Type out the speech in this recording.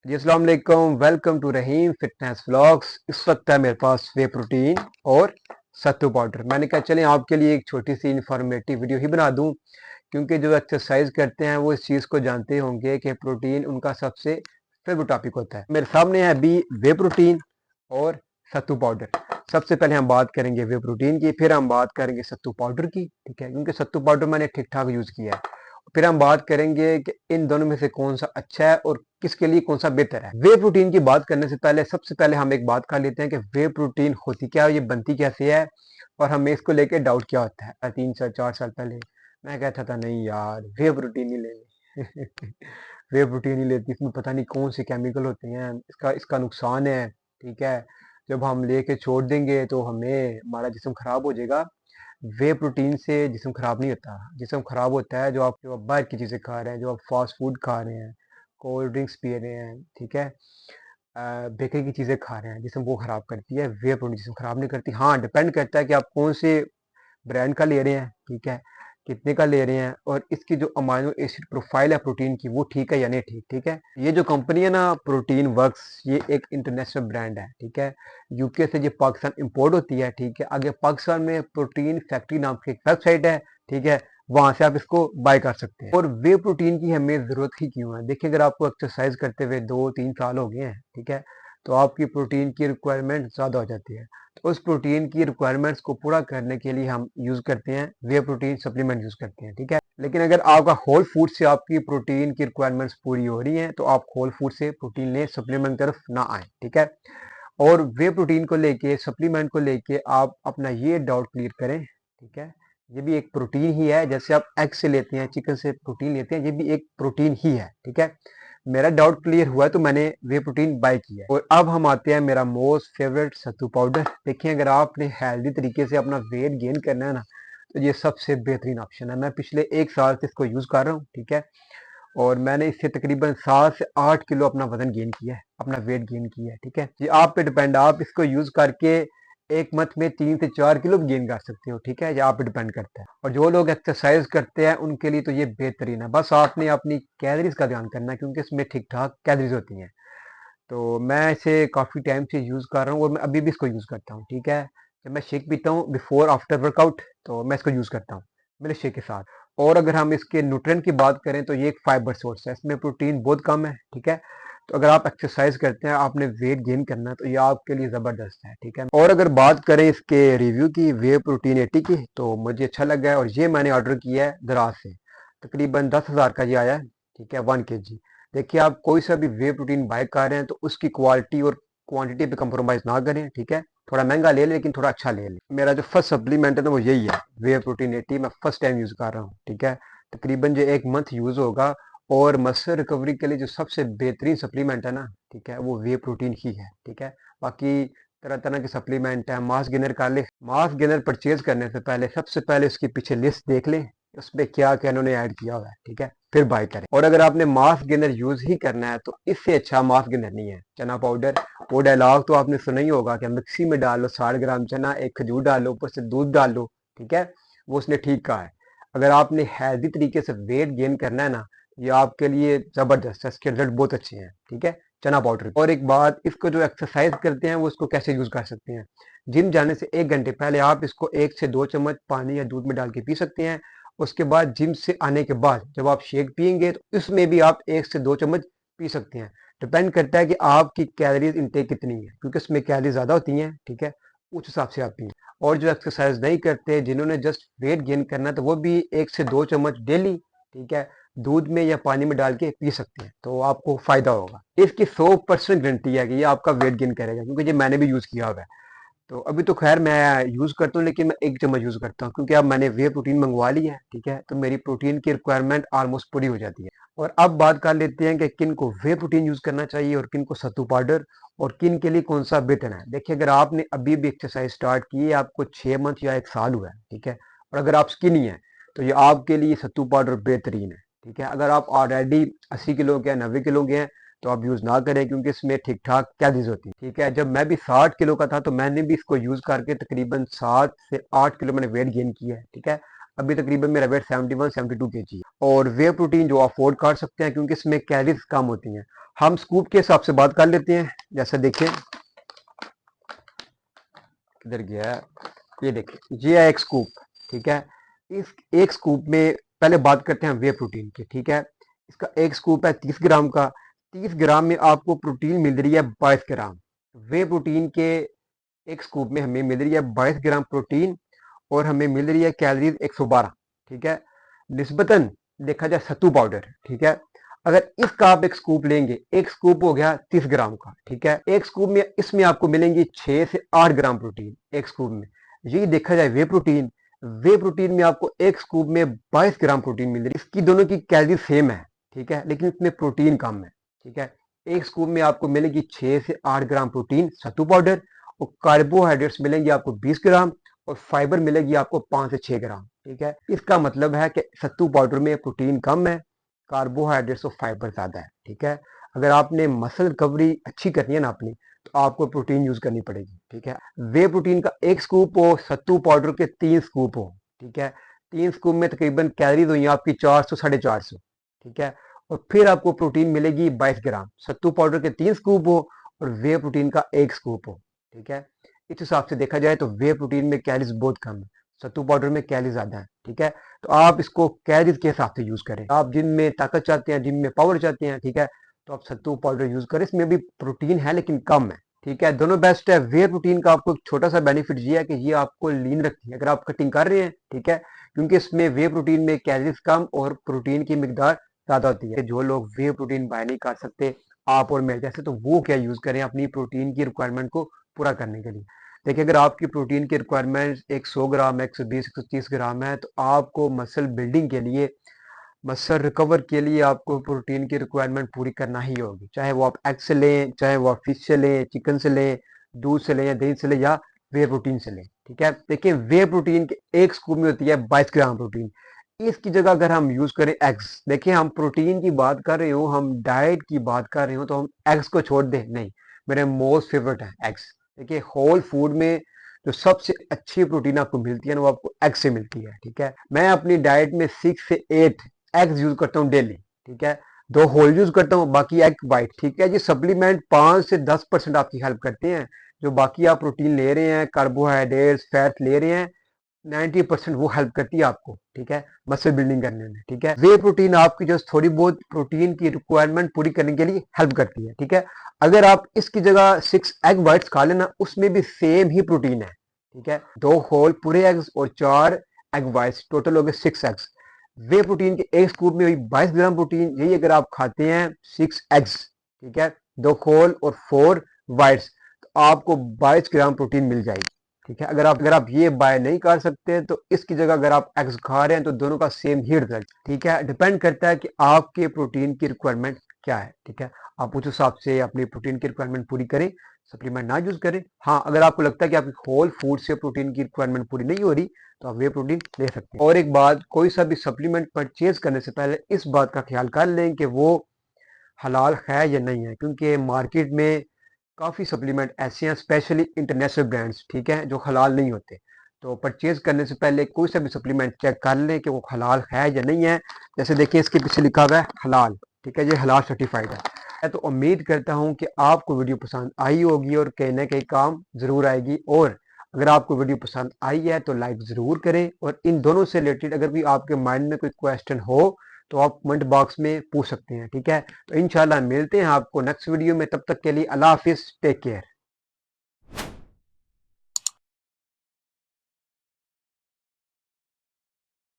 जी अस्सलाम वालेकुम, welcome to Rahim fitness vlogs. इस वक्त है मेरे पास वे प्रोटीन और सत्तू पाउडर। मैंने कहा चलें आपके लिए एक छोटी सी इंफॉर्मेटिव वीडियो ही बना दूं, क्योंकि जो एक्सरसाइज करते हैं वो इस चीज़ को जानते होंगे कि प्रोटीन उनका सबसे फेवरेट टॉपिक होता है। मेरे सामने है अभी वे प्रोटीन और सत्तू पाउडर। सबसे पहले हम बात करेंगे वे प्रोटीन की, फिर हम बात करेंगे सत्तू पाउडर की, ठीक है, क्योंकि सत्तू पाउडर मैंने ठीक ठाक यूज़ किया है। फिर हम बात करेंगे कि इन दोनों में से कौन सा अच्छा है और किसके लिए कौन सा बेहतर है। वे प्रोटीन की बात करने से पहले सबसे पहले हम एक बात कर लेते हैं कि वे प्रोटीन होती क्या है, ये बनती कैसे है और हमें इसको लेके डाउट क्या होता है। 3 से 4 साल पहले मैं कहता था नहीं यार वे प्रोटीन ही लेनी वे प्रोटीन ही लेती, इसमें पता नहीं कौन से केमिकल होते हैं, इसका इसका नुकसान है, ठीक है। जब हम लेके छोड़ देंगे तो हमें हमारा जिस्म खराब हो जाएगा। वे प्रोटीन से जिस्म खराब नहीं होता। जिस्म खराब होता है जो आप बाहर की चीज़ें खा रहे हैं, जो आप फास्ट फूड खा रहे हैं, कोल्ड ड्रिंक्स पी रहे हैं, ठीक है, बेकरी की चीज़ें खा रहे हैं, जिस्म वो खराब करती है। वे प्रोटीन जिस्म खराब नहीं करती। हाँ, डिपेंड करता है कि आप कौन से ब्रांड का ले रहे हैं, ठीक है, कितने का ले रहे हैं और इसकी जो अमाइनो एसिड प्रोफाइल है प्रोटीन की वो ठीक है या नहीं ठीक, ठीक है। ये जो कंपनी है ना प्रोटीन वर्क्स, ये एक इंटरनेशनल ब्रांड है, ठीक है। यूके से ये पाकिस्तान इंपोर्ट होती है, ठीक है। आगे पाकिस्तान में प्रोटीन फैक्ट्री नाम की एक वेबसाइट है, ठीक है, वहां से आप इसको बाय कर सकते हैं। और वे प्रोटीन की हमें जरूरत ही क्यों है? देखिए अगर आपको एक्सरसाइज करते हुए 2-3 साल हो गए हैं, ठीक है, तो आपकी प्रोटीन की रिक्वायरमेंट ज़्यादा हो जाती है। तो उस प्रोटीन की रिक्वायरमेंट्स को पूरा करने के लिए हम यूज़ करते हैं वे प्रोटीन सप्लीमेंट यूज़ करते हैं, ठीक है। लेकिन अगर आपका होल फूड से आपकी प्रोटीन की रिक्वायरमेंट्स पूरी हो रही हैं तो आप होल फूड से प्रोटीन लें, सप्लीमेंट की तरफ ना आए, ठीक है। और वे प्रोटीन को लेके सप्लीमेंट को लेके आप अपना ये डाउट क्लियर करें, ठीक है। ये भी एक प्रोटीन ही है, जैसे आप एग से लेते हैं, चिकन से प्रोटीन लेते हैं, ये भी एक प्रोटीन ही है, ठीक है। मेरा डाउट क्लियर हुआ है तो मैंने वे प्रोटीन बाय किया है। और अब हम आते हैं मेरा मोस्ट फेवरेट सत्तू पाउडर। देखिए अगर आपने हेल्दी तरीके से अपना वेट गेन करना है ना तो ये सबसे बेहतरीन ऑप्शन है। मैं पिछले 1 साल से इसको यूज़ कर रहा हूँ, ठीक है, और मैंने इससे तकरीबन 7 से 8 किलो अपना वजन गेन किया है, अपना वेट गेन किया है, ठीक है। ये आप पे डिपेंड, आप इसको यूज़ करके एक मंथ में 3 से 4 किलो भी गेन कर सकते हो, ठीक है, ये आप पे डिपेंड करता है। और जो लोग एक्सरसाइज करते हैं उनके लिए तो ये बेहतरीन है। बस आपने अपनी कैलोरीज का ध्यान करना है क्योंकि इसमें ठीक ठाक कैलोरीज होती हैं। तो मैं इसे काफ़ी टाइम से यूज़ कर रहा हूँ और मैं अभी भी इसको यूज़ करता हूँ, ठीक है। जब मैं शेक पीता हूँ बिफोर आफ्टर वर्कआउट तो मैं इसको यूज़ करता हूँ मेरे शेक के साथ। और अगर हम इसके न्यूट्रिएंट की बात करें तो ये एक फाइबर सोर्स है, इसमें प्रोटीन बहुत कम है, ठीक है। तो अगर आप एक्सरसाइज करते हैं, आपने वेट गेन करना है तो ये आपके लिए ज़बरदस्त है, ठीक है। और अगर बात करें इसके रिव्यू की, वे प्रोटीन 80 की, तो मुझे अच्छा लगा है और ये मैंने ऑर्डर किया है दराज से। तकरीबन 10,000 का ये आया है, ठीक है, 1 kg। देखिए आप कोई सा भी वे प्रोटीन बाय कर रहे हैं तो उसकी क्वालिटी और क्वांटिटी पे कंप्रोमाइज़ ना करें, ठीक है। थोड़ा महंगा ले लें लेकिन थोड़ा अच्छा ले लें। मेरा जो फर्स्ट सप्लीमेंट है ना वो यही है, वे प्रोटीन 80। मैं फर्स्ट टाइम यूज़ कर रहा हूँ, ठीक है। तकरीबन जो 1 मंथ यूज़ होगा। और मसल रिकवरी के लिए जो सबसे बेहतरीन सप्लीमेंट है ना, ठीक है, वो वे प्रोटीन ही है, ठीक है। बाकी तरह तरह के सप्लीमेंट है, मास गेनर कर ले। मास गेनर परचेज करने से पहले सबसे पहले उसके पीछे लिस्ट देख लें, उसमें क्या क्या इन्होंने ऐड किया हुआ है, ठीक है, फिर बाय करें। और अगर आपने मास गेनर यूज ही करना है तो इससे अच्छा मास गेनर नहीं है चना पाउडर। वो डायलॉग तो आपने सुना ही होगा कि मिक्सी में डाल लो 60 ग्राम चना, एक खजूर डाल लो, ऊपर से दूध डाल लो, ठीक है। वो उसने ठीक कहा है। अगर आपने हेल्दी तरीके से वेट गेन करना है ना, ये आपके लिए जबरदस्त है, इसके रिजल्ट बहुत अच्छे हैं, ठीक है, चना पाउडर। और एक बात, इसको जो एक्सरसाइज करते हैं वो इसको कैसे यूज कर सकते हैं। जिम जाने से 1 घंटे पहले आप इसको 1 से 2 चम्मच पानी या दूध में डाल के पी सकते हैं। उसके बाद जिम से आने के बाद जब आप शेक पियेंगे तो इसमें भी आप 1 से 2 चम्मच पी सकते हैं। डिपेंड करता है कि आपकी कैलोरीज इनटेक कितनी है, क्योंकि इसमें कैलोरी ज़्यादा होती हैं, ठीक है, उस हिसाब से आप पिए। और जो एक्सरसाइज नहीं करते, जिन्होंने जस्ट वेट गेन करना है, तो वो भी 1 से 2 चम्मच डेली, ठीक है, दूध में या पानी में डाल के पी सकते हैं, तो आपको फायदा होगा। इसकी 100% गारंटी है कि ये आपका वेट गेन करेगा, क्योंकि ये मैंने भी यूज़ किया हुआ है। तो अभी तो खैर मैं यूज़ करता हूँ लेकिन मैं 1 चम्मच यूज़ करता हूँ क्योंकि अब मैंने वे प्रोटीन मंगवा लिया है, ठीक है, तो मेरी प्रोटीन की रिक्वायरमेंट ऑलमोस्ट पूरी हो जाती है। और अब बात कर लेते हैं कि किन को वे प्रोटीन यूज़ करना चाहिए और किन को सत्तू पाउडर, और किन के लिए कौन सा बेहतर है। देखिए अगर आपने अभी भी एक्सरसाइज स्टार्ट की है, आपको 6 मंथ या 1 साल हुआ है, ठीक है, और अगर आप स्किनी है तो ये आपके लिए सत्तू पाउडर बेहतरीन है, ठीक है। अगर आप ऑलरेडी 80 किलो के 90 किलो के हैं तो आप यूज़ ना करें क्योंकि इसमें ठीक ठाक कैलोरीज होती है, ठीक है। जब मैं भी 60 किलो का था तो मैंने भी इसको यूज़ करके तकरीबन 7 से 8 किलो मैंने वेट गेन किया है, ठीक है। अभी तकरीबन मेरा वेट 71-72 kg है। और वे प्रोटीन जो अफोर्ड कर सकते हैं क्योंकि इसमें कैलोरीज कम होती हैं। हम स्कूप के हिसाब से बात कर लेते हैं। जैसे देखिए किधर गया, ये देखिए ये है एक स्कूप, ठीक है। इस एक स्कूप में पहले बात करते हैं वे प्रोटीन की, ठीक है। इसका एक स्कूप है 30 ग्राम का। 30 ग्राम में आपको प्रोटीन मिल रही है 22 ग्राम। वे प्रोटीन के एक स्कूप में हमें मिल रही है 22 ग्राम प्रोटीन और हमें मिल रही है कैलोरीज 112, ठीक है। निस्बतन देखा जाए सत्तू पाउडर, ठीक है, अगर इसका आप एक स्कूप लेंगे, एक स्कूप हो गया 30 ग्राम का, ठीक है। एक स्कूप में इसमें आपको मिलेंगी 6 से 8 ग्राम प्रोटीन एक स्कूप में। यही देखा जाए वे प्रोटीन में आपको एक स्कूप में 22 ग्राम प्रोटीन मिल रही है। इसकी दोनों की कैलोरी सेम है, ठीक है, लेकिन इसमें प्रोटीन कम है, ठीक है। एक स्कूप में आपको मिलेगी 6 से 8 ग्राम प्रोटीन सत्तू पाउडर और कार्बोहाइड्रेट्स मिलेंगे आपको 20 ग्राम और फाइबर मिलेगी आपको 5 से 6 ग्राम, ठीक है। इसका मतलब है कि सत्तू पाउडर में प्रोटीन कम है, कार्बोहाइड्रेट्स और फाइबर ज्यादा है, ठीक है। अगर आपने मसल रिकवरी अच्छी करनी है ना अपनी, तो आपको प्रोटीन यूज करनी पड़ेगी, ठीक है। वे प्रोटीन का एक स्कूप हो, सत्तू पाउडर के 3 स्कूप हो, ठीक है। 3 स्कूप में तकरीबन कैलोरीज हुई आपकी 400 450, ठीक है। और फिर आपको प्रोटीन मिलेगी 22 ग्राम। सत्तू पाउडर के 3 स्कूप हो और वे प्रोटीन का एक स्कूप हो, ठीक है। इस हिसाब से देखा जाए तो वे प्रोटीन में कैलोरीज बहुत कम है, सत्तू पाउडर में कैलोरी ज्यादा है, ठीक है। तो आप इसको कैलोरीज के हिसाब से यूज करें। आप जिम में ताकत चाहते हैं, जिम में पावर चाहते हैं, ठीक है, तो आप सत्तू पाउडर यूज करें। इसमें भी प्रोटीन है लेकिन कम है, ठीक है। दोनों बेस्ट है। वे प्रोटीन का आपको एक छोटा सा बेनिफिट ये है कि ये आपको लीन रखती है अगर आप कटिंग कर रहे हैं, ठीक है, क्योंकि इसमें वे प्रोटीन में कैलोरीज कम और प्रोटीन की मिकदार ज्यादा होती है। जो लोग वे प्रोटीन बाय नहीं कर सकते, आप और मैं जैसे, तो वो क्या यूज करें अपनी प्रोटीन की रिक्वायरमेंट को पूरा करने के लिए। देखिए अगर आपकी प्रोटीन की रिक्वायरमेंट 100 ग्राम 120 130 ग्राम है, तो आपको मसल बिल्डिंग के लिए, मसल रिकवर के लिए आपको प्रोटीन की रिक्वायरमेंट पूरी करना ही होगी। चाहे वो आप एग से लें, चाहे वो आप फिश से लें, चिकन से लें, दूध से लें या दही से लें या वे प्रोटीन से लें, ठीक है। देखिए वे प्रोटीन के एक स्कूप में होती है 22 ग्राम प्रोटीन। इसकी जगह अगर हम यूज करें एग्स, देखिए हम प्रोटीन की बात कर रहे हो, हम डाइट की बात कर रहे हो, तो हम एग्स को छोड़ दें नहीं। मेरे मोस्ट फेवरेट है एग्स। देखिए होल फूड में जो सबसे अच्छी प्रोटीन आपको मिलती है ना, वो आपको एग से मिलती है, ठीक है। मैं अपनी डाइट में 6 से 8 एग्स यूज करता हूँ डेली, ठीक है। 2 होल यूज करता हूँ, बाकी एग वाइट, ठीक है। ये सप्लीमेंट 5 से 10% आपकी हेल्प करते हैं। जो बाकी आप प्रोटीन ले रहे हैं, कार्बोहाइड्रेट्स फैट ले रहे हैं, 90% वो हेल्प करती है आपको, ठीक है, मसल बिल्डिंग करने में, ठीक है। वे प्रोटीन आपकी जो थोड़ी बहुत प्रोटीन की रिक्वायरमेंट पूरी करने के लिए हेल्प करती है, ठीक है। अगर आप इसकी जगह 6 एग वाइट्स खा लेना, उसमें भी सेम ही प्रोटीन है, ठीक है। 2 होल पूरे एग्स और 4 एग वाइट्स, टोटल हो गए 6 एग्स। वे प्रोटीन के एक स्कूप में हुई 22 ग्राम प्रोटीन। यही अगर आप खाते हैं 6 एग्स, ठीक है, 2 होल और 4 वाइट्स, तो आपको 22 ग्राम प्रोटीन मिल जाएगी, ठीक है। अगर आप ये बाय नहीं कर सकते, तो इसकी जगह अगर आप एग्स खा रहे हैं, तो दोनों का सेम ही रिजल्ट, ठीक है। डिपेंड करता है कि आपके प्रोटीन की रिक्वायरमेंट क्या है, ठीक है। आप उस हिसाब से अपनी प्रोटीन की रिक्वायरमेंट पूरी करें, सप्लीमेंट ना यूज करें। हाँ, अगर आपको लगता है कि आपकी होल फूड से प्रोटीन की रिक्वायरमेंट पूरी नहीं हो रही, तो आप वे प्रोटीन ले सकते हैं। और एक बात, कोई सा भी सप्लीमेंट परचेज करने से पहले इस बात का ख्याल कर लें कि वो हलाल है या नहीं है, क्योंकि मार्केट में काफ़ी सप्लीमेंट ऐसे हैं, स्पेशली इंटरनेशनल ब्रांड्स, ठीक है, जो हलाल नहीं होते। तो परचेज करने से पहले कोई सा भी सप्लीमेंट चेक कर लें कि वो हलाल है या नहीं है। जैसे देखिए इसके पीछे लिखा हुआ है हलाल, ठीक है, ये हलाल सर्टिफाइड है। तो उम्मीद करता हूँ कि आपको वीडियो पसंद आई होगी और कहीं ना कहीं काम ज़रूर आएगी। और अगर आपको वीडियो पसंद आई है तो लाइक ज़रूर करें। और इन दोनों से रिलेटेड अगर भी आपके माइंड में कोई क्वेश्चन हो, तो आप कमेंट बॉक्स में पूछ सकते हैं, ठीक है। तो इंशाल्लाह मिलते हैं आपको नेक्स्ट वीडियो में। तब तक के लिए अल्लाह हाफिज़, टेक केयर।